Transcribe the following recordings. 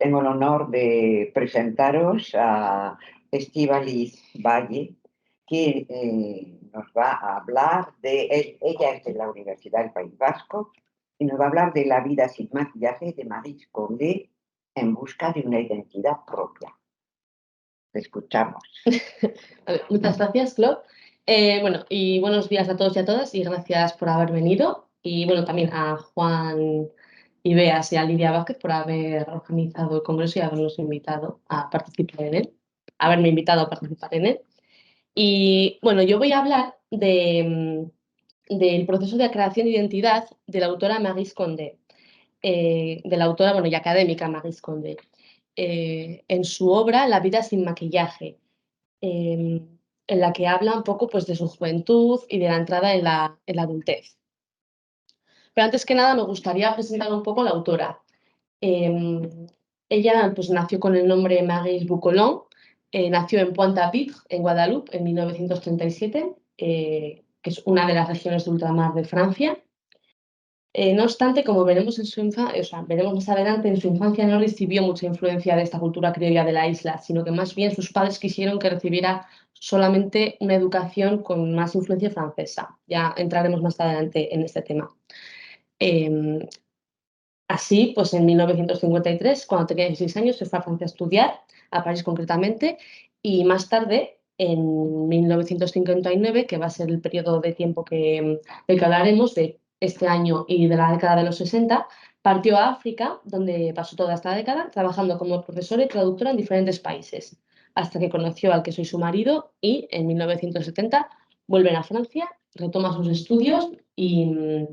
tengo el honor de presentaros a Estíbaliz Valle, que nos va a hablar ella es de la Universidad del País Vasco, y nos va a hablar de la vida sin maquillaje de Maryse Condé en busca de una identidad propia. Te escuchamos. Muchas gracias, Clo. Bueno, y buenos días a todos y a todas, y gracias por haber venido. Y bueno, también a Juan Ibeas y a Lidia Vázquez por haber organizado el congreso y habernos invitado a participar en él, haberme invitado a participar en él. Y bueno, yo voy a hablar del proceso de creación de identidad de la autora Maryse Condé, de la autora, bueno, y académica Maryse Condé, en su obra La vida sin maquillaje, en la que habla un poco pues, de su juventud y de la entrada en la adultez. Pero antes que nada me gustaría presentar un poco a la autora. Ella pues, nació con el nombre Maryse Bucolon, nació en Pointe-à-Pitre, en Guadalupe, en 1937, que es una de las regiones de ultramar de Francia. No obstante, como veremos en su infancia, o sea, veremos más adelante, en su infancia no recibió mucha influencia de esta cultura criolla de la isla, sino que más bien sus padres quisieron que recibiera solamente una educación con más influencia francesa. Ya entraremos más adelante en este tema. Así, pues en 1953, cuando tenía 16 años, se fue a Francia a estudiar, a París concretamente, y más tarde, en 1959, que va a ser el periodo de tiempo del que hablaremos, de este año y de la década de los 60, partió a África, donde pasó toda esta década, trabajando como profesora y traductora en diferentes países, hasta que conoció al que soy su marido y en 1970 vuelven a Francia, retoma sus estudios y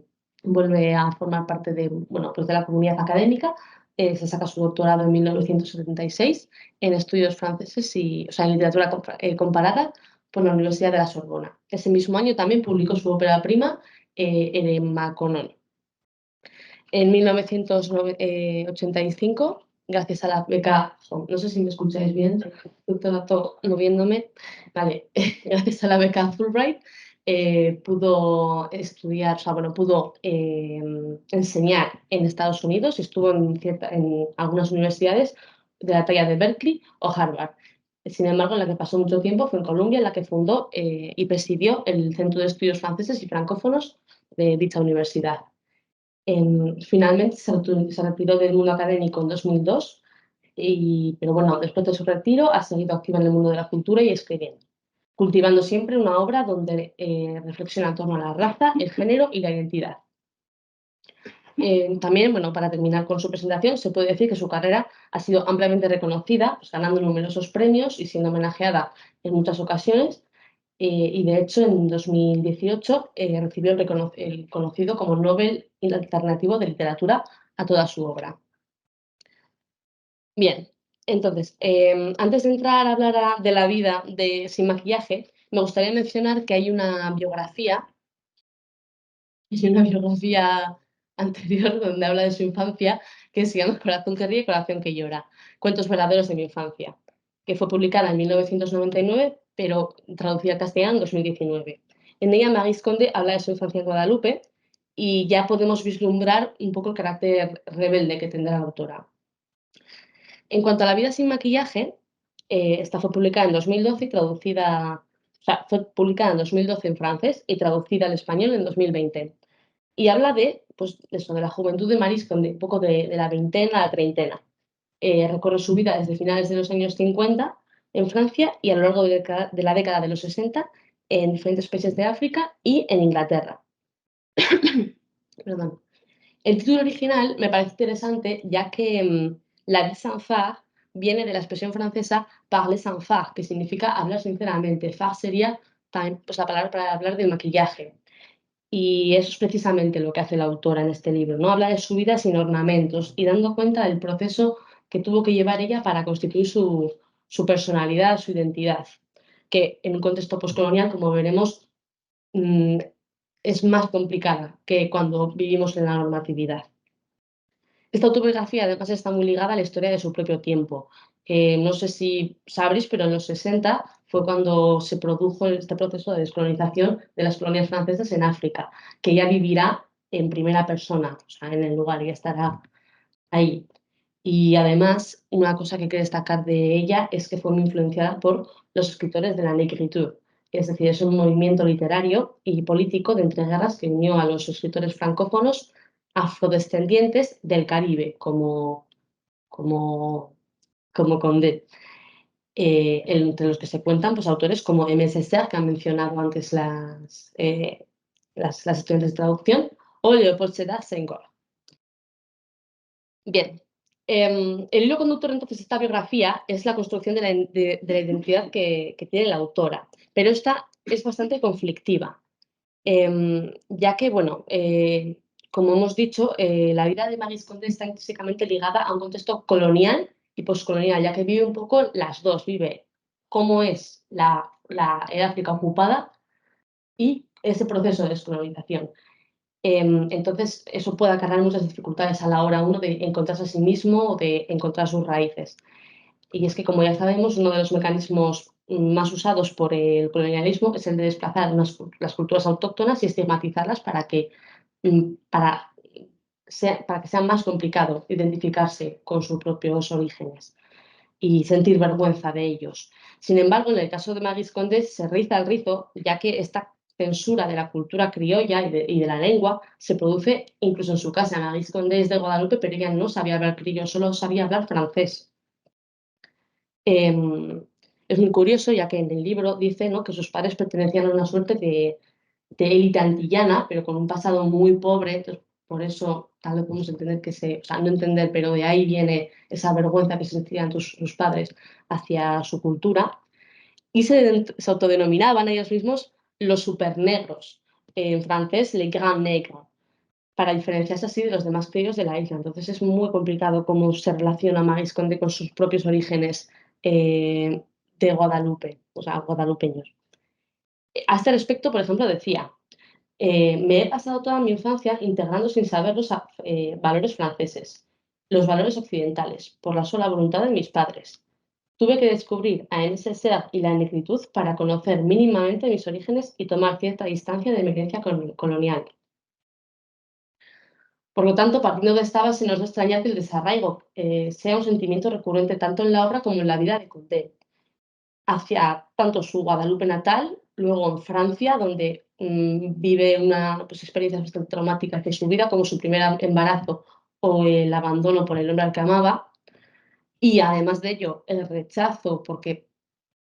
vuelve a formar parte de, bueno, pues de la comunidad académica. Se saca su doctorado en 1976 en estudios franceses o sea, en literatura comparada por la Universidad de la Sorbona. Ese mismo año también publicó su ópera prima, en Maconon. En 1985, gracias a la beca, no sé si me escucháis bien, estoy todo el rato moviéndome, vale, gracias a la beca Fulbright, pudo estudiar, o sea, bueno, pudo enseñar en Estados Unidos y estuvo en algunas universidades de la talla de Berkeley o Harvard. Sin embargo, en la que pasó mucho tiempo fue en Columbia, en la que fundó y presidió el Centro de Estudios Franceses y Francófonos de dicha universidad. Finalmente se retiró del mundo académico en 2002, pero bueno, después de su retiro ha seguido activa en el mundo de la cultura y escribiendo, cultivando siempre una obra donde reflexiona en torno a la raza, el género y la identidad. También, bueno, para terminar con su presentación, se puede decir que su carrera ha sido ampliamente reconocida, pues, ganando numerosos premios y siendo homenajeada en muchas ocasiones. Y de hecho, en 2018 recibió el conocido como Nobel Alternativo de Literatura a toda su obra. Bien, entonces, antes de entrar a hablar de la vida sin maquillaje, me gustaría mencionar que hay una biografía anterior donde habla de su infancia, que se llama Corazón que ríe, corazón que llora, cuentos verdaderos de mi infancia, que fue publicada en 1999, pero traducida al castellano en 2019. En ella Maryse Condé habla de su infancia en Guadalupe y ya podemos vislumbrar un poco el carácter rebelde que tendrá la autora. En cuanto a la vida sin maquillaje, esta fue publicada en 2012 y traducida, o sea, fue publicada en 2012 en francés y traducida al español en 2020. Y habla de, pues, eso, de la juventud de Maryse Condé, un poco de la veintena a la treintena. Recorre su vida desde finales de los años 50 en Francia y a lo largo de la década de los 60 en diferentes países de África y en Inglaterra. Perdón. El título original me parece interesante ya que la vie sans fard viene de la expresión francesa parler sans fard, que significa hablar sinceramente. Fard sería pues, la palabra para hablar del maquillaje. Y eso es precisamente lo que hace la autora en este libro, ¿no? Habla de su vida sin ornamentos y dando cuenta del proceso que tuvo que llevar ella para constituir su personalidad, su identidad, que en un contexto postcolonial, como veremos, es más complicada que cuando vivimos en la normatividad. Esta autobiografía además está muy ligada a la historia de su propio tiempo. No sé si sabréis, pero en los 60 fue cuando se produjo este proceso de descolonización de las colonias francesas en África, que ella vivirá en primera persona, o sea, en el lugar y estará ahí. Y además, una cosa que hay que destacar de ella es que fue muy influenciada por los escritores de la Négritude. Es decir, es un movimiento literario y político de entreguerras que unió a los escritores francófonos afrodescendientes del Caribe, como, como Condé. Entre los que se cuentan pues, autores como M. Césaire, que han mencionado antes las estudiantes de traducción, o Leopold Sédar Senghor. Bien, el hilo conductor entonces de esta biografía es la construcción de la identidad que tiene la autora, pero esta es bastante conflictiva, ya que, bueno, como hemos dicho, la vida de Maryse Condé está intrínsecamente ligada a un contexto colonial y poscolonial, ya que vive un poco las dos, vive cómo es el África ocupada y ese proceso de descolonización. Entonces, eso puede acarrear muchas dificultades a la hora uno de encontrarse a sí mismo o de encontrar sus raíces. Y es que, como ya sabemos, uno de los mecanismos más usados por el colonialismo es el de desplazar las culturas autóctonas y estigmatizarlas para que sea más complicado identificarse con sus propios orígenes y sentir vergüenza de ellos. Sin embargo, en el caso de Maryse Condé se riza el rizo, ya que esta censura de la cultura criolla y de la lengua se produce incluso en su casa. Maryse Condé es de Guadalupe, pero ella no sabía hablar criollo, solo sabía hablar francés. Es muy curioso, ya que en el libro dice, ¿no?, que sus padres pertenecían a una suerte de élite antillana, pero con un pasado muy pobre. Entonces, por eso tal vez podemos entender o sea, no entender, pero de ahí viene esa vergüenza que sentían sus padres hacia su cultura. Y se autodenominaban ellos mismos los supernegros, en francés, les grands nègres, para diferenciarse así de los demás criollos de la isla. Entonces es muy complicado cómo se relaciona Maryse Condé con sus propios orígenes de Guadalupe, o sea, guadalupeños. A este respecto, por ejemplo, decía: me he pasado toda mi infancia integrando sin saber los valores franceses, los valores occidentales, por la sola voluntad de mis padres. Tuve que descubrir a Césaire y la negritud para conocer mínimamente mis orígenes y tomar cierta distancia de mi herencia colonial. Por lo tanto, partiendo de esta base, no es de extrañar que el desarraigo sea un sentimiento recurrente tanto en la obra como en la vida de Condé, hacia tanto su Guadalupe natal, luego en Francia, donde vive una experiencia bastante traumática de su vida, como su primer embarazo o el abandono por el hombre al que amaba, y además de ello, el rechazo, porque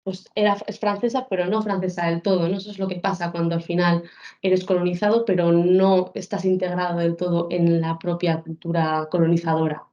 es francesa, pero no francesa del todo, ¿no? Eso es lo que pasa cuando al final eres colonizado, pero no estás integrado del todo en la propia cultura colonizadora.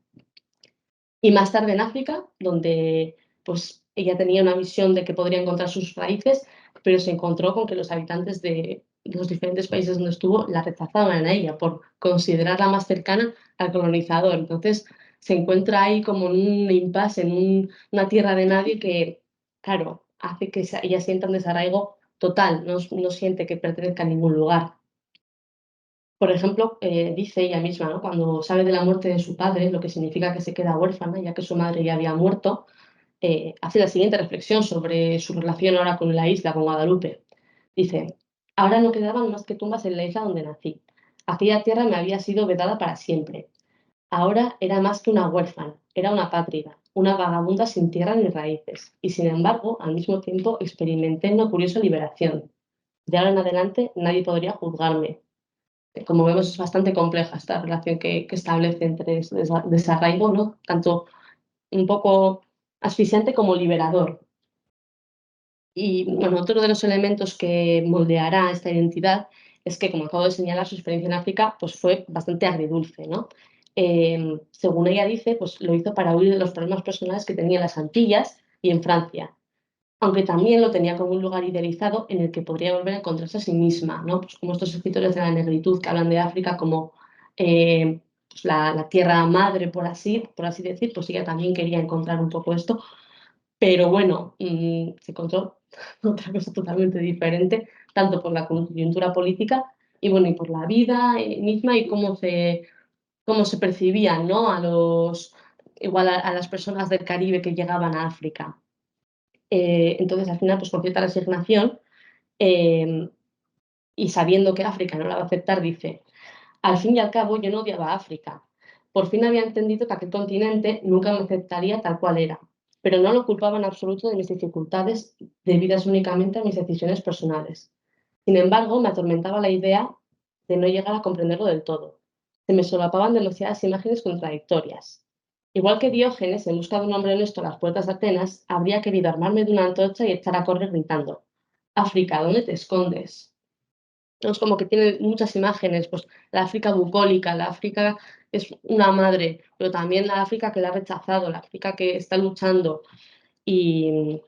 Y más tarde en África, donde pues ella tenía una visión de que podría encontrar sus raíces, pero se encontró con que los habitantes de los diferentes países donde estuvo la rechazaban a ella por considerarla más cercana al colonizador. Entonces se encuentra ahí como en un impasse, una tierra de nadie que, claro, hace que ella sienta un desarraigo total, no siente que pertenezca a ningún lugar. Por ejemplo, dice ella misma, ¿no?, cuando sabe de la muerte de su padre, lo que significa que se queda huérfana, ya que su madre ya había muerto, hace la siguiente reflexión sobre su relación ahora con la isla, con Guadalupe. Dice: ahora no quedaban más que tumbas en la isla donde nací. Aquella tierra me había sido vedada para siempre. Ahora era más que una huérfana, era una apátrida, una vagabunda sin tierra ni raíces. Y sin embargo, al mismo tiempo experimenté una curiosa liberación. De ahora en adelante nadie podría juzgarme. Como vemos, es bastante compleja esta relación que establece entre ese desarraigo, ¿no?, tanto un poco asfixiante como liberador. Y bueno, otro de los elementos que moldeará esta identidad es que, como acabo de señalar, su experiencia en África pues, fue bastante agridulce, ¿no? Según ella dice, pues lo hizo para huir de los problemas personales que tenía en las Antillas y en Francia, aunque también lo tenía como un lugar idealizado en el que podría volver a encontrarse a sí misma, ¿no? Pues como estos escritores de la negritud que hablan de África como pues la tierra madre, por así decir, pues ella también quería encontrar un poco esto, pero bueno, se encontró otra cosa totalmente diferente, tanto por la coyuntura política y, bueno, y por la vida misma y cómo se percibían, ¿no?, igual a las personas del Caribe que llegaban a África. Entonces, al final, pues con cierta resignación eh, y sabiendo que África no la va a aceptar, dice: al fin y al cabo, yo no odiaba a África. Por fin había entendido que aquel continente nunca me aceptaría tal cual era, pero no lo culpaba en absoluto de mis dificultades debidas únicamente a mis decisiones personales. Sin embargo, me atormentaba la idea de no llegar a comprenderlo del todo. Se me solapaban demasiadas imágenes contradictorias. Igual que Diógenes, en busca de un hombre honesto a las puertas de Atenas, habría querido armarme de una antorcha y echar a correr gritando: África, ¿dónde te escondes? ¿No? Es como que tiene muchas imágenes, pues la África bucólica, la África es una madre, pero también la África que la ha rechazado, la África que está luchando y,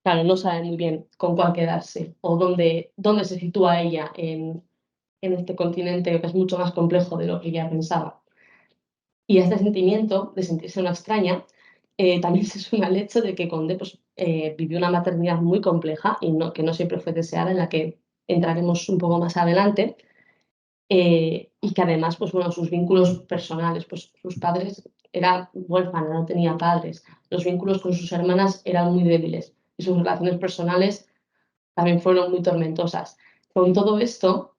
claro, no sabe muy bien con cuál quedarse o dónde se sitúa ella en este continente que es mucho más complejo de lo que ella pensaba. Y a este sentimiento de sentirse una extraña, también se suma el hecho de que Conde pues, vivió una maternidad muy compleja y que no siempre fue deseada, en la que entraremos un poco más adelante, y que además, pues bueno, sus vínculos personales, pues sus padres, era huérfana, no tenía padres, los vínculos con sus hermanas eran muy débiles y sus relaciones personales también fueron muy tormentosas. Con todo esto,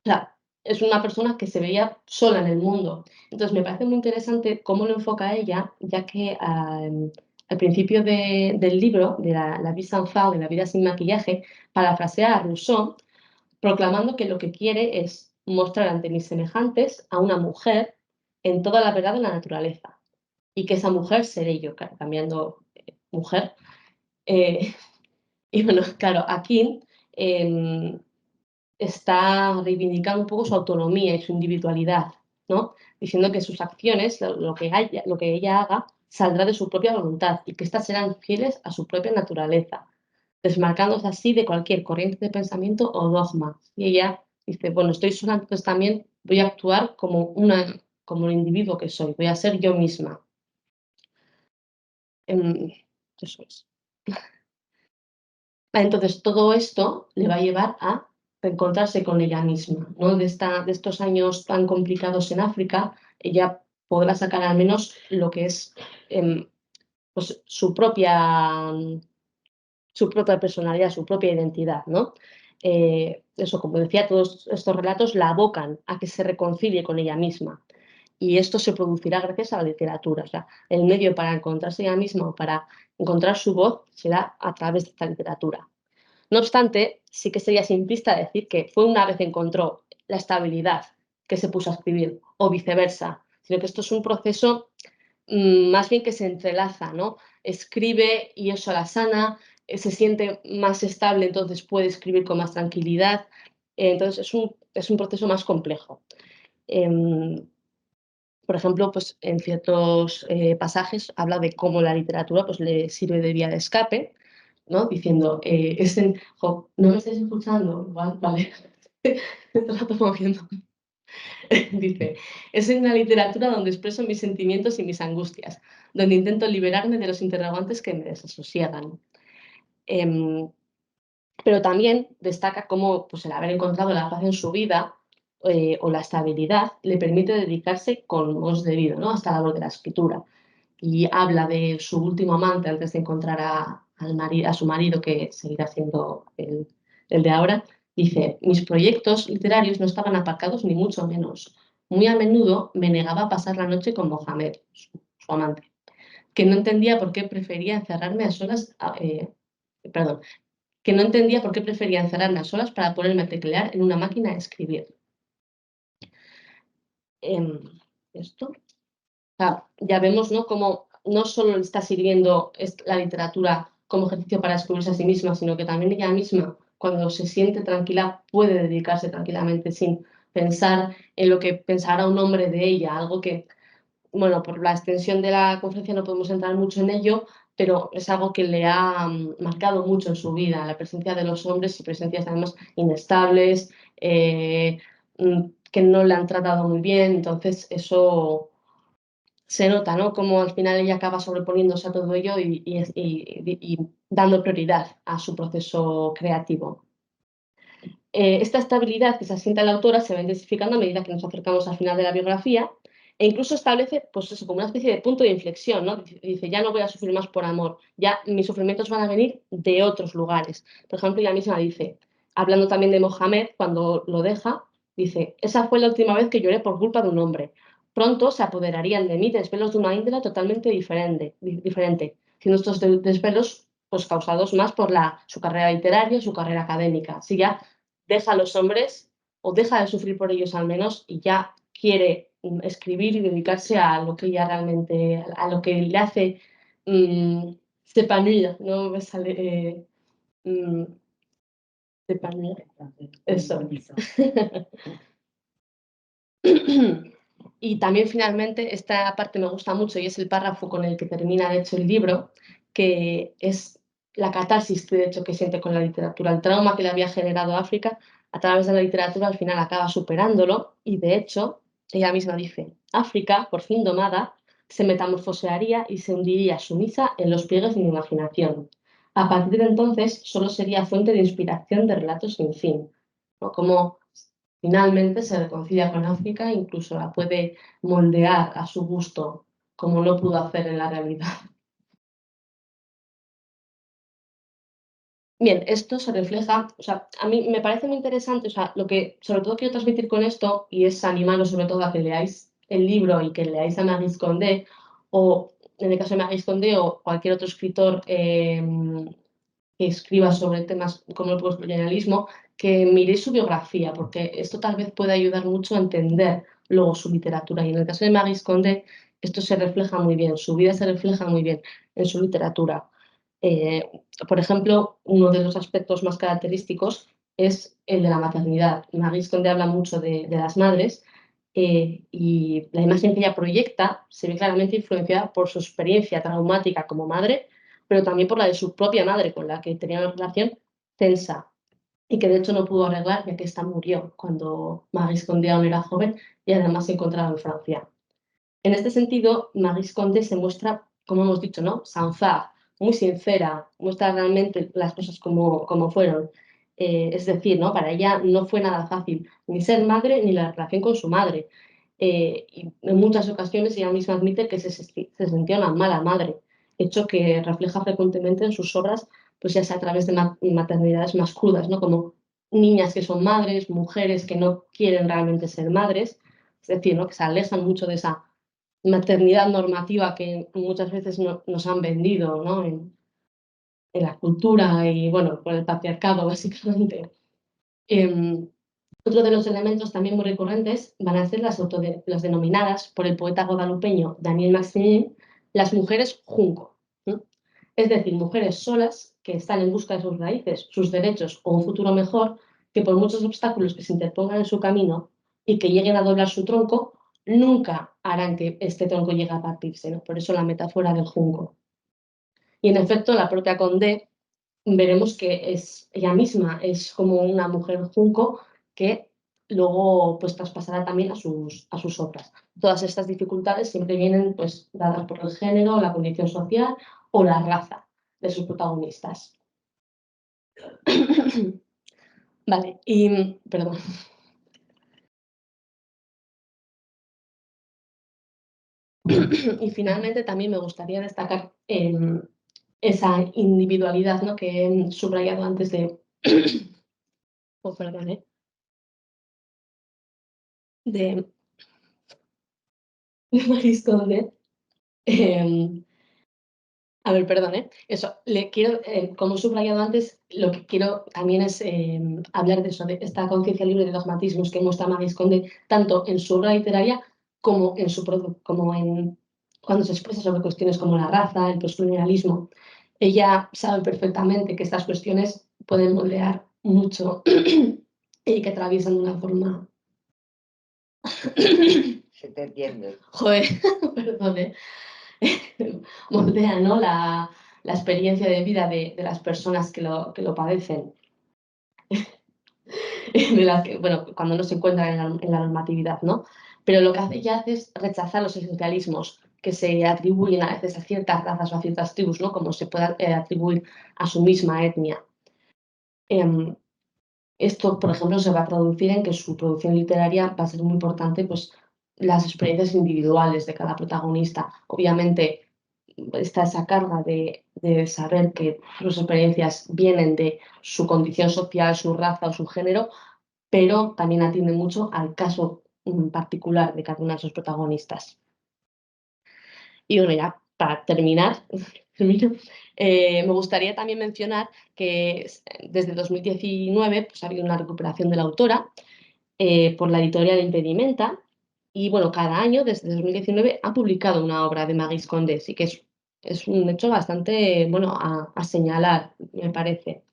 o sea, es una persona que se veía sola en el mundo. Entonces, me parece muy interesante cómo lo enfoca ella, ya que al principio del libro, de la Vie sans fard, de la vida sin maquillaje, parafrasea a Rousseau, proclamando que lo que quiere es mostrar ante mis semejantes a una mujer en toda la verdad de la naturaleza, y que esa mujer seré yo, claro, cambiando mujer. Eh, y bueno, claro, aquí em, está reivindicando un poco su autonomía y su individualidad, ¿no? Diciendo que sus acciones, lo que ella haga, saldrá de su propia voluntad y que éstas serán fieles a su propia naturaleza, desmarcándose así de cualquier corriente de pensamiento o dogma. Y ella dice, bueno, estoy sola, entonces también voy a actuar como un individuo que soy, voy a ser yo misma. Eso es. Entonces, todo esto le va a llevar a reencontrarse con ella misma, ¿no? De estos años tan complicados en África, ella podrá sacar al menos lo que es pues, su propia personalidad, su propia identidad, ¿no? Eso, como decía, todos estos relatos la abocan a que se reconcilie con ella misma. Y esto se producirá gracias a la literatura. O sea, el medio para encontrarse ella misma o para encontrar su voz será a través de esta literatura. No obstante, sí que sería simplista decir que fue una vez encontró la estabilidad que se puso a escribir, o viceversa, sino que esto es un proceso más bien que se entrelaza, ¿no? Escribe y eso la sana, se siente más estable, entonces puede escribir con más tranquilidad. Entonces es un proceso más complejo. Em, por ejemplo, pues en ciertos pasajes habla de cómo la literatura pues, le sirve de vía de escape, ¿no? Diciendo, no me estáis escuchando, vale, te rato moviendo. Dice, es en una literatura donde expreso mis sentimientos y mis angustias, donde intento liberarme de los interrogantes que me desasosiegan. Em, pero también destaca cómo pues, el haber encontrado la paz en su vida o la estabilidad le permite dedicarse con voz debido, ¿no? Hasta la labor de la escritura. Y habla de su último amante antes de encontrar a su marido, que seguirá siendo el de ahora. Dice, mis proyectos literarios no estaban aparcados ni mucho menos. Muy a menudo me negaba a pasar la noche con Mohamed, su amante, que no entendía por qué prefería encerrarme a solas, perdón, que no entendía por qué prefería encerrarme a solas para ponerme a teclear en una máquina de escribir. Esto. O sea, ya vemos, ¿no?, cómo no solo le está sirviendo la literatura como ejercicio para descubrirse a sí misma, sino que también ella misma, cuando se siente tranquila, puede dedicarse tranquilamente sin pensar en lo que pensará un hombre de ella, algo que, bueno, por la extensión de la conferencia no podemos entrar mucho en ello, pero es algo que le ha marcado mucho en su vida, la presencia de los hombres y presencias además inestables, que no le han tratado muy bien, entonces eso se nota, ¿no? Como al final ella acaba sobreponiéndose a todo ello y dando prioridad a su proceso creativo. Esta estabilidad que se asienta en la autora se va intensificando a medida que nos acercamos al final de la biografía e incluso establece, pues eso, como una especie de punto de inflexión, ¿no? Dice, ya no voy a sufrir más por amor, ya mis sufrimientos van a venir de otros lugares. Por ejemplo, ella misma dice, hablando también de Mohamed, cuando lo deja, dice, esa fue la última vez que lloré por culpa de un hombre. pronto se apoderarían de mí desvelos de una índole totalmente diferente, siendo estos desvelos pues, causados más por su carrera literaria, su carrera académica. Si ya deja a los hombres, o deja de sufrir por ellos al menos, y ya quiere escribir y dedicarse a lo que ella realmente, a lo que le hace s'épanouir, no me sale... s'épanouir, eso. Y también finalmente esta parte me gusta mucho y es el párrafo con el que termina de hecho el libro, que es la catarsis de hecho que siente con la literatura, el trauma que le había generado África a través de la literatura al final acaba superándolo y de hecho ella misma dice, África, por fin domada, se metamorfosearía y se hundiría sumisa en los pliegues de mi imaginación. A partir de entonces solo sería fuente de inspiración de relatos sin fin, ¿no? Como finalmente se reconcilia con África e incluso la puede moldear a su gusto, como no pudo hacer en la realidad. Bien, esto se refleja, o sea, a mí me parece muy interesante, o sea, lo que sobre todo quiero transmitir con esto, y es animaros sobre todo a que leáis el libro y que leáis a Maryse Condé, o en el caso de Maryse Condé o cualquier otro escritor que escriba sobre temas como el postcolonialismo, que miréis su biografía, porque esto tal vez puede ayudar mucho a entender luego su literatura. Y en el caso de Maryse Condé, esto se refleja muy bien, su vida se refleja muy bien en su literatura. Eh, por ejemplo, uno de los aspectos más característicos es el de la maternidad. Maryse Condé habla mucho de las madres y la imagen que ella proyecta se ve claramente influenciada por su experiencia traumática como madre, pero también por la de su propia madre, con la que tenía una relación tensa y que de hecho no pudo arreglar ya que esta murió cuando Maryse Condé aún era joven y además se encontraba en Francia. En este sentido, Maryse Condé se muestra, como hemos dicho, ¿no? Sans-fard, muy sincera, muestra realmente las cosas como fueron. Es decir, ¿no? Para ella no fue nada fácil ni ser madre ni la relación con su madre. Y en muchas ocasiones ella misma admite que se sentía una mala madre, hecho que refleja frecuentemente en sus obras, pues ya sea a través de maternidades más crudas, ¿no? Como niñas que son madres, mujeres que no quieren realmente ser madres, es decir, ¿no? Que se alejan mucho de esa maternidad normativa que muchas veces nos han vendido, ¿no? En la cultura y, bueno, por el patriarcado, básicamente. Eh, Otro de los elementos también muy recurrentes van a ser las denominadas por el poeta guadalupeño Daniel Maximín las mujeres junco. ¿Sí? Es decir, mujeres solas que están en busca de sus raíces, sus derechos o un futuro mejor, que por muchos obstáculos que se interpongan en su camino y que lleguen a doblar su tronco, nunca harán que este tronco llegue a partirse, ¿no? Por eso la metáfora del junco. Y en efecto, la propia Condé veremos que es ella misma, es como una mujer junco que luego pues traspasará también a sus obras. Todas estas dificultades siempre vienen pues dadas por el género, la condición social o la raza de sus protagonistas. Vale, y perdón. Y finalmente también me gustaría destacar esa individualidad, ¿no? Que he subrayado antes de... oh, perdón, de Maryse Condé. A ver, perdón, eso, le quiero, como he subrayado antes, lo que quiero también es hablar de eso, de esta conciencia libre de dogmatismos que muestra Maryse Condé, tanto en su obra literaria como en cuando se expresa sobre cuestiones como la raza, el postcolonialismo. Ella sabe perfectamente que estas cuestiones pueden moldear mucho y que atraviesan de una forma... Se te entiende. Joder, perdón, moldea, ¿no? La experiencia de vida de las personas que lo padecen, de las que, bueno, cuando no se encuentran en la normatividad, ¿no? Pero lo que hace ella es rechazar los esencialismos que se atribuyen a veces a ciertas razas o a ciertas tribus, ¿no? Como se puede atribuir a su misma etnia. Esto, por ejemplo, se va a traducir en que su producción literaria va a ser muy importante, pues, las experiencias individuales de cada protagonista. Obviamente, está esa carga de saber que sus experiencias vienen de su condición social, su raza o su género, pero también atiende mucho al caso particular de cada una de sus protagonistas. Y bueno, ya para terminar, me gustaría también mencionar que desde 2019 pues, ha habido una recuperación de la autora por la editorial Impedimenta y bueno, cada año desde 2019 ha publicado una obra de Maryse Condé, sí que es un hecho bastante bueno a señalar, me parece.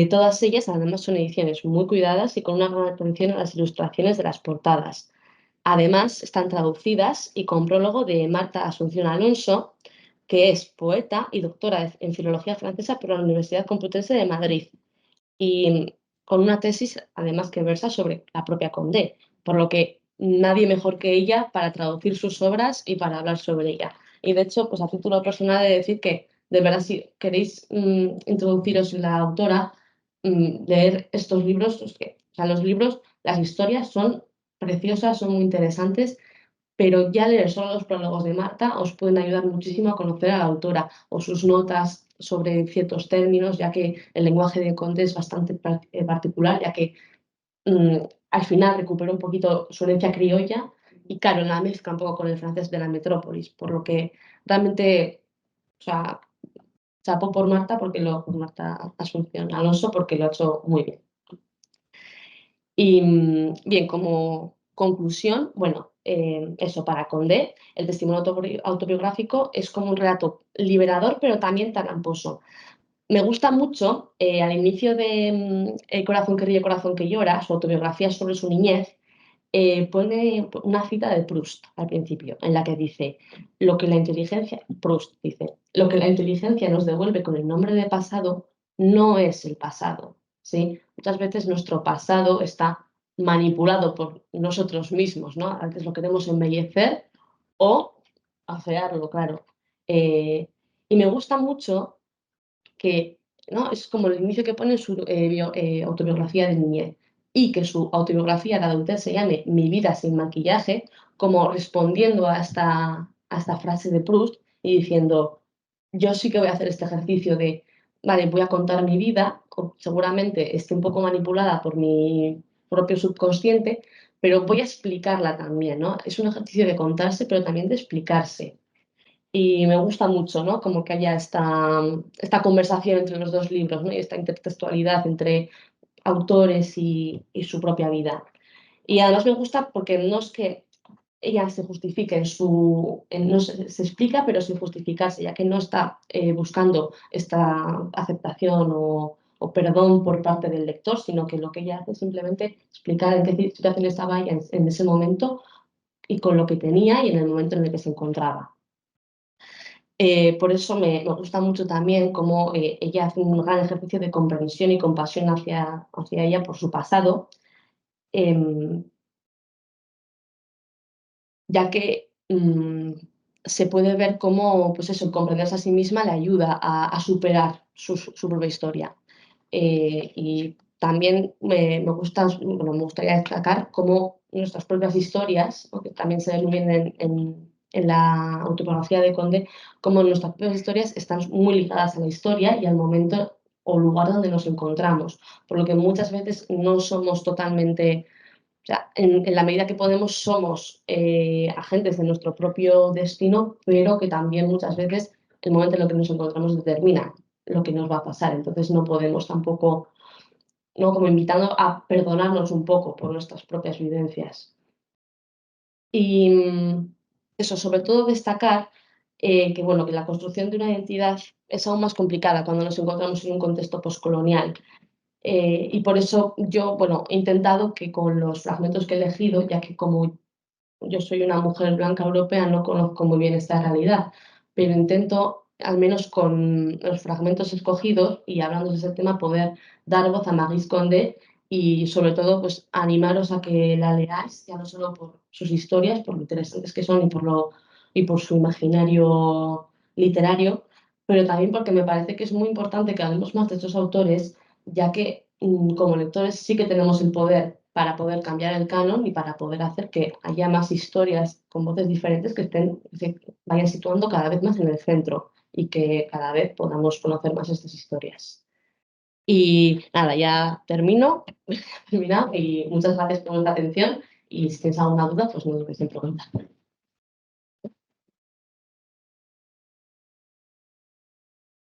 Todas ellas además son ediciones muy cuidadas y con una gran atención a las ilustraciones de las portadas. Además, están traducidas y con prólogo de Marta Asunción Alonso, que es poeta y doctora en Filología Francesa por la Universidad Complutense de Madrid, y con una tesis, además, que versa sobre la propia Condé, por lo que nadie mejor que ella para traducir sus obras y para hablar sobre ella. Y de hecho, pues a título personal, he de decir que, de verdad, si queréis introduciros en la autora, leer estos libros, o sea, los libros, las historias son preciosas, son muy interesantes, pero ya leer solo los prólogos de Marta os pueden ayudar muchísimo a conocer a la autora o sus notas sobre ciertos términos, ya que el lenguaje de Conde es bastante particular, ya que al final recupera un poquito su herencia criolla y claro, la mezcla un poco con el francés de la metrópolis, por lo que realmente, o sea, chapó por Marta Asunción Alonso, porque lo ha hecho muy bien. Y bien, como conclusión, bueno, eso para Condé, el testimonio autobiográfico es como un relato liberador, pero también tramposo. Me gusta mucho, al inicio de El corazón que ríe, corazón que llora, su autobiografía sobre su niñez, pone una cita de Proust al principio, en la que dice, Proust dice, lo que la inteligencia nos devuelve con el nombre de pasado no es el pasado, ¿sí? Muchas veces nuestro pasado está manipulado por nosotros mismos, ¿no? A veces lo queremos embellecer o afearlo, claro. Y me gusta mucho que, ¿no? Es como el inicio que pone en su autobiografía de niñez y que su autobiografía de adultez se llame Mi vida sin maquillaje, como respondiendo a esta frase de Proust y diciendo, yo sí que voy a hacer este ejercicio de, vale, voy a contar mi vida, seguramente esté un poco manipulada por mi propio subconsciente, pero voy a explicarla también, ¿no? Es un ejercicio de contarse, pero también de explicarse. Y me gusta mucho, ¿no? Como que haya esta conversación entre los dos libros, ¿no? Y esta intertextualidad entre autores y su propia vida. Y además me gusta porque no es que ella se justifique no se explica, pero sin justificarse, ya que no está buscando esta aceptación o perdón por parte del lector, sino que lo que ella hace es simplemente explicar en qué situación estaba ella en ese momento y con lo que tenía y en el momento en el que se encontraba. Por eso me gusta mucho también cómo ella hace un gran ejercicio de comprensión y compasión hacia ella por su pasado, em, ya que se puede ver cómo, pues eso, comprenderse a sí misma le ayuda a superar su propia historia. Y también me gustaría destacar cómo nuestras propias historias, ¿no? Que también se ven muy bien en la autobiografía de Conde, cómo nuestras propias historias están muy ligadas a la historia y al momento o lugar donde nos encontramos, por lo que muchas veces no somos totalmente, o sea, en la medida que podemos somos agentes de nuestro propio destino, pero que también muchas veces el momento en el que nos encontramos determina lo que nos va a pasar. Entonces no podemos tampoco, ¿no? Como invitando a perdonarnos un poco por nuestras propias vivencias. Y eso, sobre todo destacar que, bueno, que la construcción de una identidad es aún más complicada cuando nos encontramos en un contexto postcolonial. Y por eso yo, bueno, he intentado que con los fragmentos que he elegido, ya que como yo soy una mujer blanca europea, no conozco muy bien esta realidad, pero intento, al menos con los fragmentos escogidos y hablando de ese tema, poder dar voz a Maryse Condé y sobre todo pues animaros a que la leáis, ya no solo por sus historias, por lo interesantes que son y por su imaginario literario, pero también porque me parece que es muy importante que hablemos más de estos autores, ya que como lectores sí que tenemos el poder para poder cambiar el canon y para poder hacer que haya más historias con voces diferentes que se vayan situando cada vez más en el centro y que cada vez podamos conocer más estas historias. Y nada, ya termino, terminado y muchas gracias por vuestra atención y si tienes alguna duda, pues no dudes en preguntar.